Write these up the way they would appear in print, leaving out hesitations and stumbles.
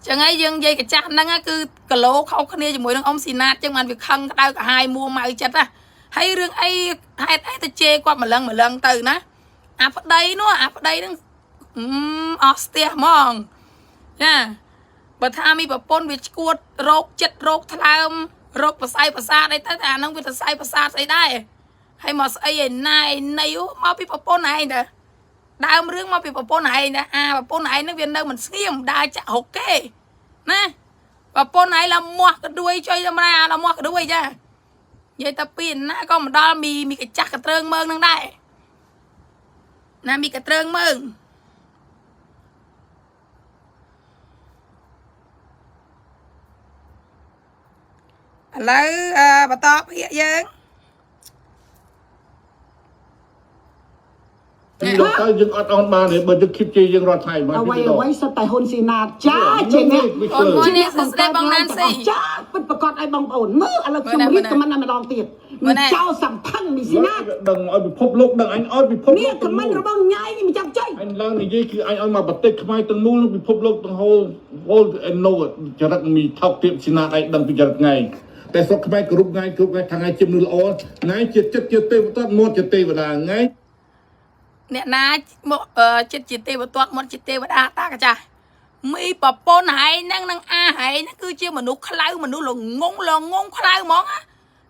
chẳng ấy dương dây cái chặt năng á cứ cả lố không khăn cho mỗi đứa ông xì nát chẳng mà việc khăn đau cả hai mua mày chặt á hay riêng ấy hai ta chê qua mà lần từ ná áp đây nó áp đây nó Austin mong nha bà tha mi bà pôn việc cuột rốt chết rốt tham rốt bà sai đây ta à nó việc sai bà sai đây hay mà ấy này này mau bị bà pôn này nè đau riêng mau bị bà pôn này nè à bà pôn này nó viên đâu mình xiêm đa chả hộp kê nè bà pôn này là mua cái đuôi chơi ra là mua cái đuôi cha vậy ta pin nè có một đo mi cái chắc cái trơn mơn đang đây nè mi cái trơn mơn lấy bà to hiện dân Lúc tới dân ở trong ba này bởi dân khiếp chi dân rọt thầy mà quay sao tại hôn xì nạt chá trên nè ôn môn này sẽ đây bằng Nancy chá bất bà con ai bằng ổn mơ là chung rít của mình làm đòn tiền mình trao sầm thăng mình xì nạt đừng ơi bị phốp lúc đừng anh ơi bị phốp lúc nè của mình nó bằng nhai mình chăm chơi anh lang này dây khi anh ơi mà bật tích khai từng mũ bị phốp lúc từng hole and no cho rắc mi thọc tiệm xì nạt anh đừng bị giật ngàyแต่สกไม่กรุบไงทางไงจิ้มนูอ่อนไงเจ็ดเตะตัดมดเจ็ดเตะเวลาไงเนี่ยนะเจ็ดเตะตัวมดเจ็ดเตะเวลาตากระจามีปะปนหายนั่งอาหายนั่นคือเชื่อมนุษย์คล้ายมนุษย์หลงงคล้ายมองอะ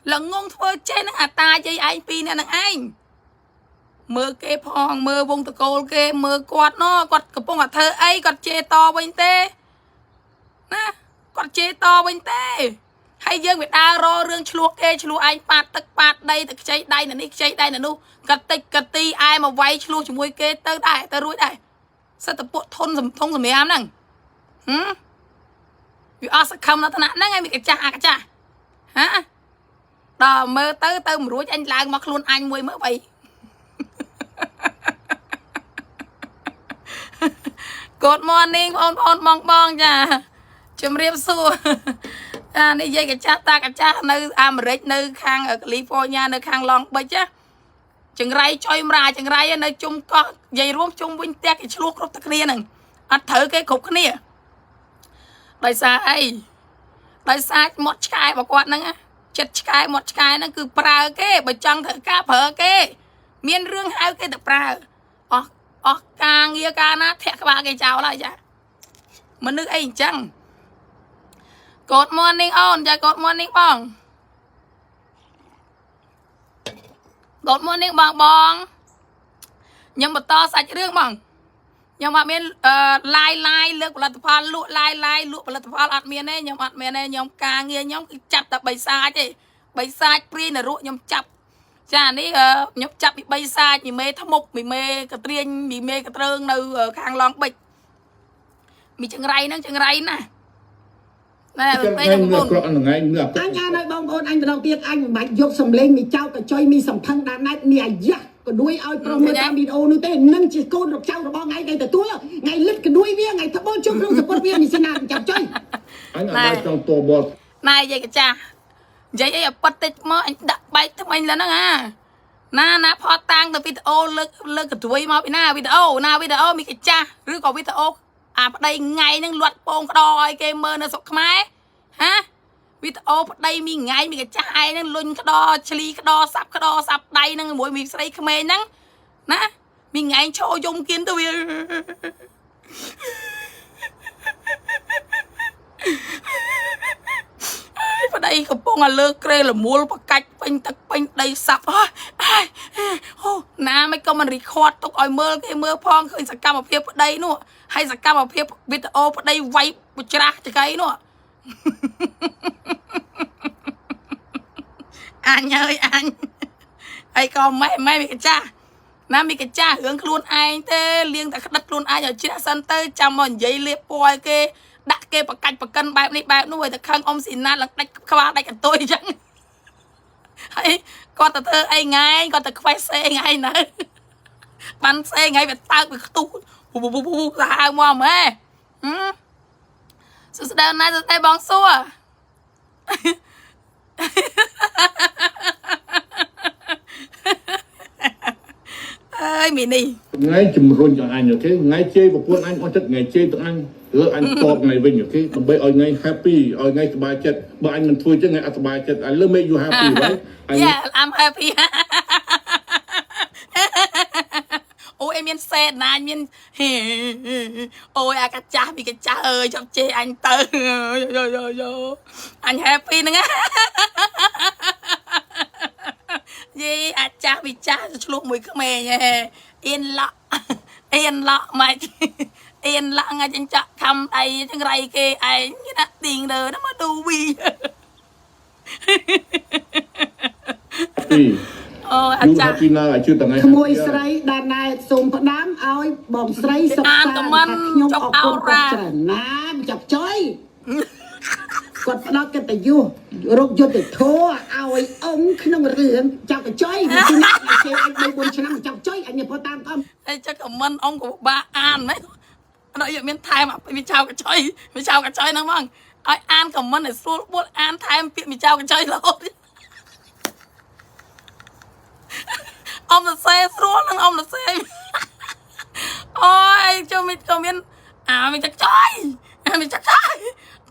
หลงงเพื่อเจนั่งตาใจไอปีเนี่ยนั่งไอมือเกพองมือวงตะโกนเกมือกอดเนาะกอดกระโปรงกับเธอไอ กอดเจตอวันเต้นะกอดเจตอวันเต้ให้ยังเวลารอเรื่องชลวกเกชลวกไอปาดตึกปาดใดตึกใจใดน่ะนี่ใจใดน่ะนู้กระตีไอมาไว้ชลวกจมวยเกเตอได้เตอรู้ได้สัตว์ปวดทนทงสมัยนั่งวิอสคำนัตนะนั่งไงมีกระจ่าฮะต่อเมื่อเตอมรู้อันลางมาคลุนอันมวยเมื่อไปกดมอร์นิ่งพอนมองจ้ะจมเรียบสู้นี่ยัยกระจ้าตากระจ้าในอเมริกในข้างแคลิฟอร์เนียในข้างลองไปจ้ะจังไรจอยมาจังไรในจุ่มก็ยัยร่วมจุ่มวิ่งแตกชลูกรบตะเคียนหนึ่งอัดเถอแกขบគ្នាได้สายหมดชายบอกว่านั่งจัดชายหมดชายนั่นคือปลาแกไปจังเถอะก้าเผอแกเมียนเรื่องหายแกแต่ปลาออกกลางเยียกานะแทะกบาแกเจ้าอะไรจ้ะมันนึกไอ้จังกดมอร์นิ่งออนจะกดมอร์นิ่งบ้องกดมอร์นิ่งบองยังมาต่อใส่เรื่องบ้องยังมาเมียนลายเลือกผลิตภัณฑ์ลุลายลุผลิตภัณฑ์อัดเมียนเนี่ยยังอัดเมียนเนี่ยยังกางเงี้ยยังจับแต่ใบซาจีใบซาปรีน่ะรู้ยังจับจ้านี่ยังจับใบซามีเมทมกมีเมกระเตียนมีเมกระเติงในข้างลองบิดมีจังไรนั่งจังไรนะanh ngược cọ là ngày ngược anh ơi bông ôn anh đầu tiên anh bạch dục sầm lên mi trao cả chơi mi sầm thăng đàn này mi dạ còn đuôi ao promo tam video nữa tên nâng chỉ côn được trao được bao ngày từ túi ngày lít cái đuôi vía ngày thấp bó chung luôn support vía mi sẽ làm chào chơi anh ở đây trong tổ bột này vậy cái cha vậy ấy bắt tết mơ anh đặt bay thằng anh là nó à naพอตังแต่วิดีโอเลิกกับตัวมาไปหน้าวิดีโอมีcái cha หรือก็วิดีโอđây ngày năng luật bông đòi gamer nó sọc máy hả video đây mi ngày mi cái chai năng luôn cái đo chli cái đo sập đây năng mỗi mi xây khmer năng nè mi ngày cho dùng kiến tôi vào đây cái bông lơ kê là mua bắt cách bánh đây sập nè mấy con mình record tụi oi mơ cái mơ phong khơi sạc cam ở phía đây nữa hay sạc cam ở phía video ở đây vay bút ra cho cái nữa anh ơi anh ai còn mấy cái cha nè mi cái cha hướng luôn ai thế liên tại đất luôn ai ở trên sân tây chăm mòn giấy liệp bòi kê đặt kê bạc cân bài này nuôi thật khăn ông xin na là đánh qua đánh cả tôi chẳng hay con ta thơ ai ngay con ta phải xe ngay nữa bắn xe ngay về tao bị tu ra mua mẹ sự đây này sự đây bóng xua ơi មីនេះ ថ្ងៃជំរុញដល់អញអូខេថ្ងៃជេរប្រពន្ធអញអស់ចិត្តថ្ងៃជេរទាំងអញឬអញតបថ្ងៃវិញអូខេដើម្បីឲ្យថ្ងៃ happy ឲ្យថ្ងៃសប្បាយចិត្តបើអញមិនធ្វើចឹងថ្ងៃអត់សប្បាយចិត្ត I love make you happy right Yeah I'm happy អូយមានសេតណាមានអូយអាកាចាស់ពីកាចាស់អើយចប់ជេរអញទៅយោអញ happy ហ្នឹងយីអាចចាស់វិចាស់ឆ្លុះមួយក្មេងអៀនឡក់ម៉េចអៀនឡក់ងាច់ចាក់ខំដៃចង្រៃគេឯងគេដាក់ទីងលើមកឌូវី happy អូអាចាស់ happy now ឲ្យជឿថ្ងៃ ក្មួយស្រីដែលណែសូមផ្ដាំឲ្យបងស្រីសុខសាន្តខ្ញុំអរគុណគាត់ច្រើនណាចាប់ចុយគាត់ផ្ដោតកិត្តិយសរកយុទ្ធធម៌ឲ្យអង្គក្នុងរឿងចាប់កញ្ចុយពីណាគេអាច3-4ឆ្នាំចាប់ចុយអញព្រោះតាមអម ហើយចុចខមមិនអង្គក៏បាក់អានហ្នឹងអត់យកមានថែមវិចៅកញ្ចុយហ្នឹងហ្មងឲ្យអានខមមិនឲ្យស្រួលបួលអានថែមពាក្យវិចៅកញ្ចុយរហូតអមសរសេរស្រួលនឹងអមសរសេរអូយចូលមីក៏មានមានចុយ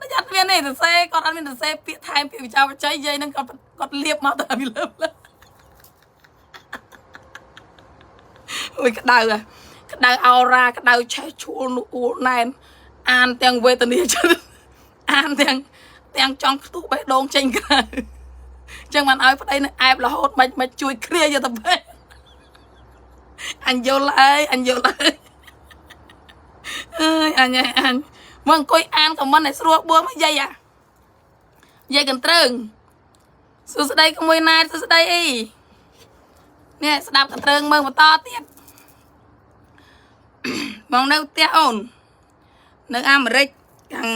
តែអត់មានទេសរសេរគាត់អត់មានសរសេរពាក្យថែមពាក្យវិចៅកញ្ចុយយាយហ្នឹងគាត់លាបមកទៅវាលើអូយក្តៅអោរ៉ាក្តៅឆេះឈួលនោះអួលណែនអានទាំងវេទនាចិត្តអានទាំងចង់ខ្ទុះបេះដូងចេញក្រៅចឹងបានឲ្យប្តីនឹងអែបរហូតមិនជួយគ្រាយកទៅពេកអញយល់អើយអើយអញមកអង្គុយអានខមមិនឲ្យស្រួលបួលមកយាយកន្ទ្រើងសួស្ដីក្មួយណែតសួស្ដីអីនេះស្ដាប់កន្ទ្រើងមើលបន្តទៀតបងនៅផ្ទះអូននៅអាមេរិកខាង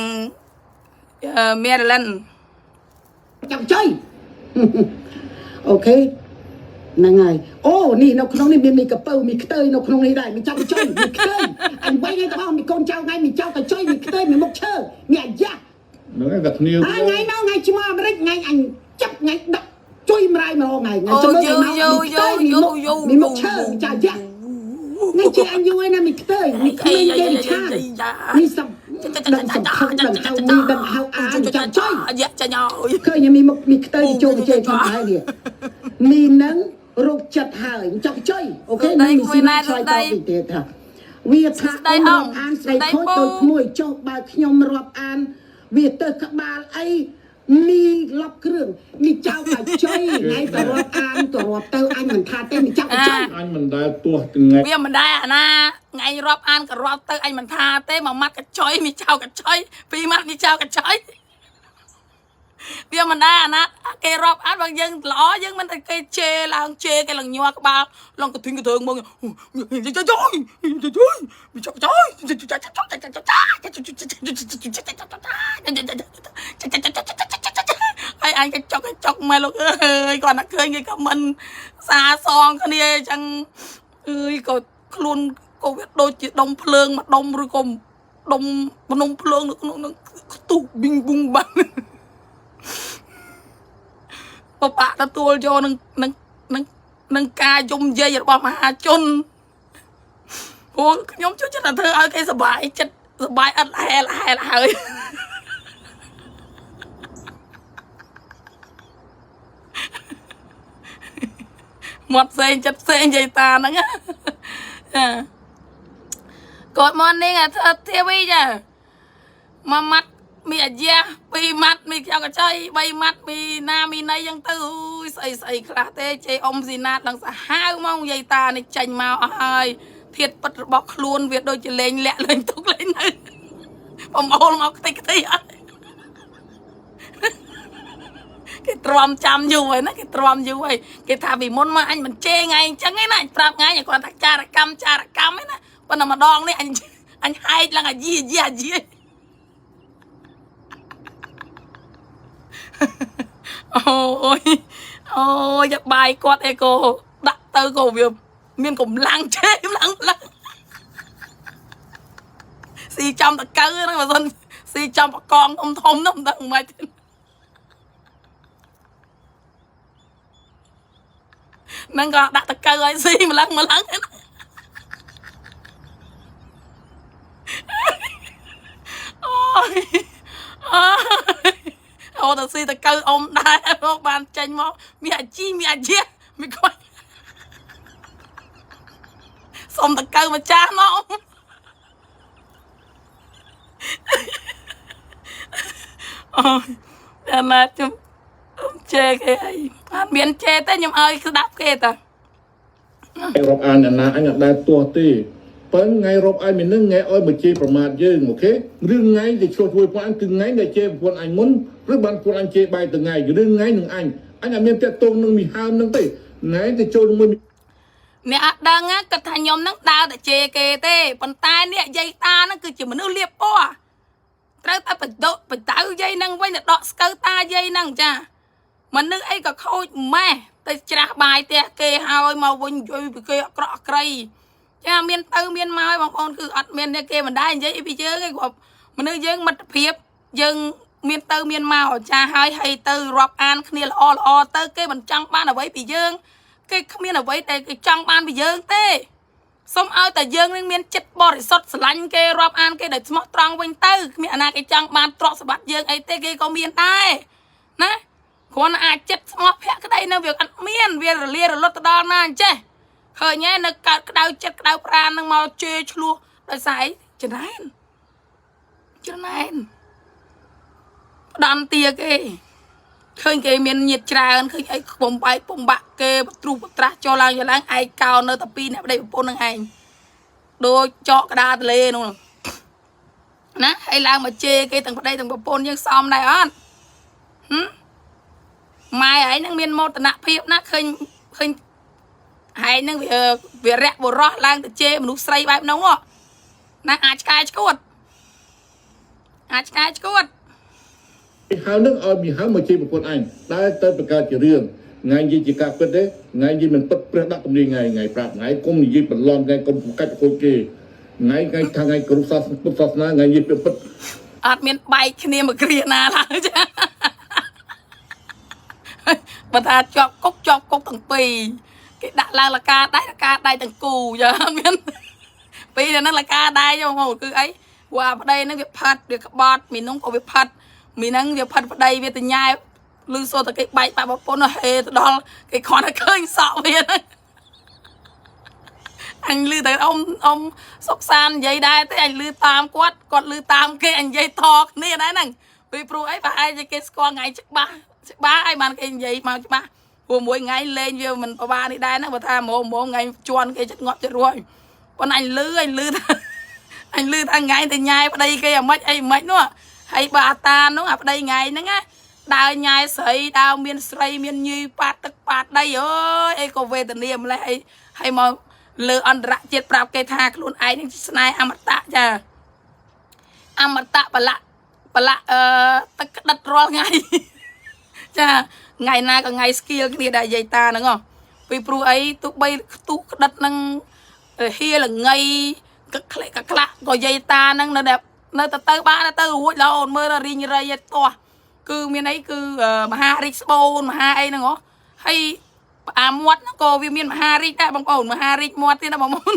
Maryland ចាប់ចុយអូខេហ្នឹងហើយអូនេះនៅក្នុងនេះមានមីកពៅមីខ្ទើយនៅក្នុងនេះដែរមីចាប់កញ្ចុយមីខ្ទើយអញវិញឯងទាំងអស់មីកូនចៅថ្ងៃមីចៅកញ្ចុយមីខ្ទើយមីមុខឈើមីអាយ៉ា ហ្នឹងហើយតែគ្នា ថ្ងៃមកថ្ងៃឈ្មោះអាមេរិកថ្ងៃអញចាប់ថ្ងៃដាក់ជួយម្រាយម្ដងថ្ងៃថ្ងៃចាំមើលទៅមីមុខឈើមីចាយ៉ានេះជាអញយូរណាមីខ្ទើយមីក្មេងគេឆាមីសំដឹងសំខឹងដឹងហៅមីដឹងហៅអានចាប់ចុយ យ៉ាចាញ់អើយ ឃើញមីមុខមីខ្ទើយចូលជេរខ្ញុំហើយនេះមីនឹងរោគចិត្តហើយចាប់ចុយអូខេនេះមីស៊ីណាឆ្លៃតបពីទៀតថាវាថាអង្គអានស្រីខូចដូចក្មួយចុះបើខ្ញុំរាប់អានវាទៅក្បាលអីមីលប់គ្រឿងមីចៅកាចុយថ្ងៃទៅរាប់អានទៅរាប់ទៅអញមិនថាទេមីចាប់ចុយ អញមិនដែលទាស់ថ្ងៃ វាមិនដែរអាណាថ្ងៃរាប់អានក៏រាប់ទៅអញមិនថាទេមួយម៉ាត់កញ្ចុយមីចៅកញ្ចុយពីរម៉ាត់មីចៅកញ្ចុយវាមិនដែរអាណាគេរាប់អានបើយើងល្អយើងមិនតែគេជេរឡើងជេរគេឡើងញ័រក្បាលឡើងកធិងកធើងមកចុយមីចៅកញ្ចុយហើយអញកញ្ចុកមកលោកអើយគាត់ណាឃើញគេខមមិនសាសងគ្នាអញ្ចឹងអើយក៏ខ្លួនក៏វាដូចជាដុំភ្លើងមួយដុំឬក៏ដុំភ្នំភ្លើងនៅក្នុងនឹងខ្ទុះប៊ីងប៊ុងបាំងបបាក់ទទួលយកនឹងការយំយាយរបស់មហាជនព្រោះខ្ញុំជួយចិត្តតែធ្វើឲ្យគេសុបាយចិត្តសុបាយអត់ហែលហើយមាត់ផ្សេងចិត្តផ្សេងយាយតាហ្នឹងគាត់មកនេះអាធាវីចាមួយម៉ាត់មីអាយ៉ាពីរម៉ាត់មីខ្យល់កញ្ចុយ3ម៉ាត់មីណាមីណៃយ៉ាងទៅស្អីខ្លះទេជេអ៊ំស៊ីណាតដល់សាហាវមកយាយតានេះចាញ់មកអស់ហើយធាតពិតរបស់ខ្លួនវាដូចជាលេងលាក់លេងទុកលេងនៅបំអូលមកខ្ទេចអត់គេទ្រាំចាំយូរហើយណាគេទ្រាំយូរហើយគេថាពីមុនមកអញមិនជេរថ្ងៃអញ្ចឹងឯណាអញប្រាប់ថ្ងៃគាត់ថាចារកម្មឯណាប៉ុន្តែម្ដងនេះអញហែកឡើងអាយអូយបាយគាត់អីក៏ដាក់ទៅក៏វាមានកម្លាំងជេរកម្លាំងស៊ីចំតកៅហ្នឹងបើមិនស៊ីចំបកងធំនោះមិនដឹងមិនទេនឹងក៏ដាក់តកៅឲ្យស៊ីម្លឹង អូទៅស៊ីតកៅអ៊ំដែរមកបានចាញ់មកមានអាជីមានអាជាមិនខ្វាច់សុំតកៅម្ចាស់មកអូតែណាជុំជេគេអីអត់មានជេទេខ្ញុំឲ្យស្ដាប់គេតារាប់អានអាណាអញអត់ដែលទាស់ទេប៉ុន្តែថ្ងៃរាប់អានមាននឹងថ្ងៃឲ្យមកជេរប្រមាថយើងអូខេរឿងថ្ងៃដែលឆ្លោះជួយពួកអញគឺថ្ងៃដែលជេរប្រពន្ធអញមុនឬបានពួកអញជេរបាយទៅថ្ងៃរឿងថ្ងៃនឹងអញអត់មានតាក់ទងនឹងមីហើមនឹងទេថ្ងៃទៅចូលមួយអ្នកអត់ដឹងគាត់ថាខ្ញុំនឹងដើរតែជេរគេទេប៉ុន្តែអ្នកយាយតាហ្នឹងគឺជាមនុស្សលៀបពណ៌ត្រូវតែបដបដៅយាយហ្នឹងវិញទៅដកស្កូវតាយាយហ្នឹងចាមនុស្សអីក៏ខូចម៉េះទៅច្រាស់បាយផ្ទះគេហើយមកវិញយយពីគេអក្រក់អក្រៃចាមានទៅមានមកហើយបងប្អូនគឺអត់មានអ្នកគេមិនដែរនិយាយពីយើងឯងគាត់មនុស្សយើងមិត្តភាពយើងមានទៅមានមកចាហើយទៅរាប់អានគ្នាល្អល្អទៅគេមិនចង់បានអ្វីពីយើងគេគ្មានអ្វីដែលគេចង់បានពីយើងទេសូមឲ្យតែយើងនឹងមានចិត្តបរិសុទ្ធស្រឡាញ់គេរាប់អានគេដោយស្មោះត្រង់វិញទៅគ្មានអាណាគេចង់បានទ្រព្យសម្បត្តិយើងអីទេគេក៏មានដែរណាគ្រាន់តែអាចចិត្តស្មោះភក្តីនៅវាអត់មានវារលារលត់ទៅដល់ណាអញ្ចេះឃើញឯនៅកើតក្តៅចិត្តក្តៅប្រាណនឹងមកជេរឆ្លោះដោយសារអីចំណែនផ្ដំទាគេឃើញគេមានញាតច្រើនឃើញអីខ្ពំបែកពំបាក់គេបទ្រុះបត្រាស់ចូលឡើងឯងកោនៅតែពីរអ្នកប្តីប្រពន្ធនឹងឯងដូចចកក្តារទលេនោះណាហើយឡើងមកជេរគេទាំងប្តីទាំងប្រពន្ធយើងសមដែរអត់ម៉ែឯងនឹងមានមោទនភាពណាឃើញឯងនឹងវារៈបុរសឡើងទៅជេរមនុស្សស្រីបែបនោះណាអាចឆ្កែឆ្កួតហើយនឹងឲ្យមីហើមកជេរប្រពន្ធអញតែទៅបង្កើតជារឿងថ្ងៃនិយាយជាការពិតទេថ្ងៃនិយាយមិនពិតព្រះដាក់ទំនាយថ្ងៃប្រាប់ថ្ងៃគុំនិយាយបន្លំថ្ងៃគុំកាច់ខូចគេថ្ងៃថ្ងៃគ្រប់សាសនាពុទ្ធសាសនាថ្ងៃនិយាយពិតអត់មានបែកគ្នាមួយគ្រាណាឡើយចាបើថាជាប់គុកទាំងពីរគេដាក់ឡើងលកាដៃទាំងគូចាមានពីហ្នឹងលកាដៃបងប្អូនគឺអីវ៉ាប្តីហ្នឹងវាផាត់វាក្បត់មីនងក៏វាផាត់មីហ្នឹងវាផាត់ប្តីវាទៅញ៉ែលឺសូតែគេបែកបាក់ប្រពន្ធហេទៅដល់គេគ្រាន់តែឃើញសក់វាអញលឺតែអ៊ំសុកសាននិយាយដែរទេអញលឺតាមគាត់លឺតាមគេអញនិយាយថគ្នាដែរហ្នឹងពីព្រោះអីប្រហែលជាគេស្គាល់ថ្ងៃច្បាស់ឲ្យបានគេនិយាយមកច្បាស់ព្រោះមួយថ្ងៃលេងវាមិនប្រវានេះដែរណាបើថាម៉ោថ្ងៃជន់គេចិត្តងាប់ចិត្តរួយប៉ុន្តែអញលឺថាថ្ងៃទៅញ៉ែប្តីគេអាម៉េចអីម៉េចនោះហើយបើអាតានោះអាប្តីថ្ងៃហ្នឹងណាដើរញ៉ែស្រីដើរមានស្រីមានញីប៉ាត់ទឹកប៉ាត់ដីអើយអីក៏វេទនាម្លេះអីហើយមកលើអន្តរជាតិប្រាប់គេថាខ្លួនឯងនឹងស្នេហ៍អមតៈចាអមតៈបលៈទឹកក្តិតរាល់ថ្ងៃចាថ្ងៃណាក៏ថ្ងៃស្គីលគ្នាដែរយាយតាហ្នឹងពីព្រោះអីទោះបីខ្ទុះក្តិតនឹងហៀលងៃកក្លែកក្លាក់ក៏យាយតាហ្នឹងនៅទៅបានទៅរួចដល់អូនមើលរីងរៃតោះគឺមានអីគឺមហារិទ្ធស្បូនមហាអីហ្នឹងហើយអាមាត់ហ្នឹងក៏វាមានមហារិទ្ធដែរបងប្អូនមហារិទ្ធមាត់ទៀតណាបងប្អូន